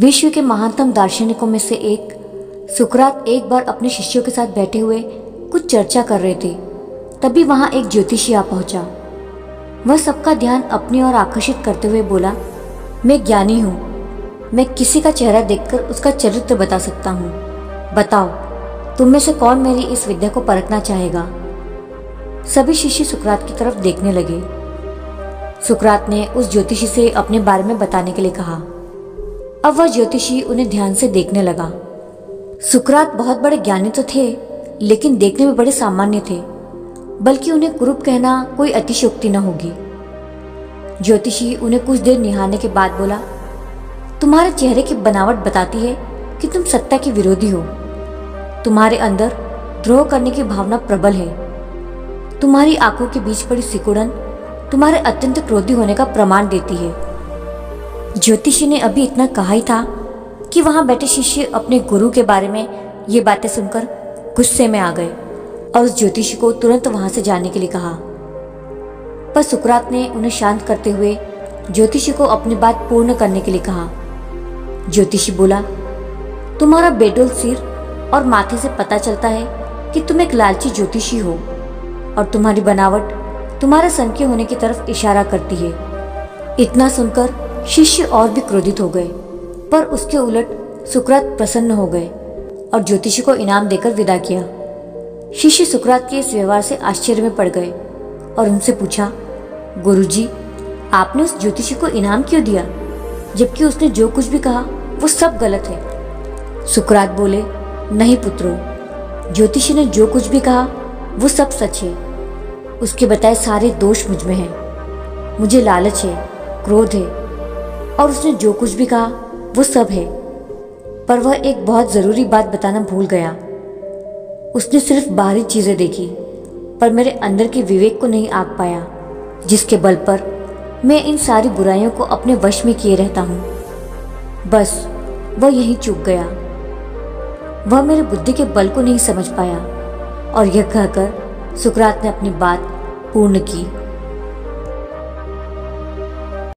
विश्व के महानतम दार्शनिकों में से एक सुकरात एक बार अपने शिष्यों के साथ बैठे हुए कुछ चर्चा कर रहे थे। तभी वहां एक ज्योतिषी आ पहुंचा। वह सबका ध्यान अपनी ओर आकर्षित करते हुए बोला, मैं ज्ञानी हूँ। मैं किसी का चेहरा देखकर उसका चरित्र बता सकता हूँ। बताओ, तुम में से कौन मेरी इस विद्या को परखना चाहेगा? सभी शिष्य सुकरात की तरफ देखने लगे। सुकरात ने उस ज्योतिषी से अपने बारे में बताने के लिए कहा। अब वह ज्योतिषी उन्हें ध्यान से देखने लगा। सुकरात बहुत बड़े ज्ञानी तो थे, लेकिन देखने में बड़े सामान्य थे, बल्कि उन्हें कुरूप कहना कोई अतिशयोक्ति न होगी। ज्योतिषी उन्हें कुछ देर निहारने के बाद बोला, तुम्हारे चेहरे की बनावट बताती है कि तुम सत्ता के विरोधी हो। तुम्हारे अंदर द्रोह करने की भावना प्रबल है। तुम्हारी आंखों के बीच पड़ी सिकुड़न तुम्हारे अत्यंत क्रोधी होने का प्रमाण देती है। ज्योतिषी ने अभी इतना कहा ही था कि वहां बैठे शिष्य अपने गुरु के बारे में ये बातें सुनकर गुस्से में आ गए और उस ज्योतिषी को तुरंत वहां से जाने के लिए कहा। पर सुकरात ने उन्हें शांत करते हुए ज्योतिषी को अपनी बात पूर्ण करने के लिए कहा। ज्योतिषी बोला, तुम्हारा बेडोल सिर और माथे से पता चलता है कि तुम एक लालची ज्योतिषी हो और तुम्हारी बनावट तुम्हारे सनके होने की तरफ इशारा करती है। इतना सुनकर शिष्य और भी क्रोधित हो गए, पर उसके उलट सुकरात प्रसन्न हो गए और ज्योतिषी को इनाम देकर विदा किया। शिष्य सुकरात के इस व्यवहार से आश्चर्य में पड़ गए और उनसे पूछा, गुरुजी, आपने उस ज्योतिषी को इनाम क्यों दिया, जबकि उसने जो कुछ भी कहा वो सब गलत है? सुकरात बोले, नहीं पुत्रो, ज्योतिषी ने जो कुछ भी कहा वो सब सच है। उसके बताए सारे दोष मुझ में हैं। मुझे लालच है, क्रोध है, और उसने जो कुछ भी कहा वो सब है। पर वह एक बहुत जरूरी बात बताना भूल गया। उसने सिर्फ बाहरी चीजें देखी, पर मेरे अंदर के विवेक को नहीं आंक पाया, जिसके बल पर मैं इन सारी बुराइयों को अपने वश में किए रहता हूँ। बस वह यहीं चूक गया। वह मेरे बुद्धि के बल को नहीं समझ पाया। और यह कहकर सुकरात ने अपनी बात पूर्ण की।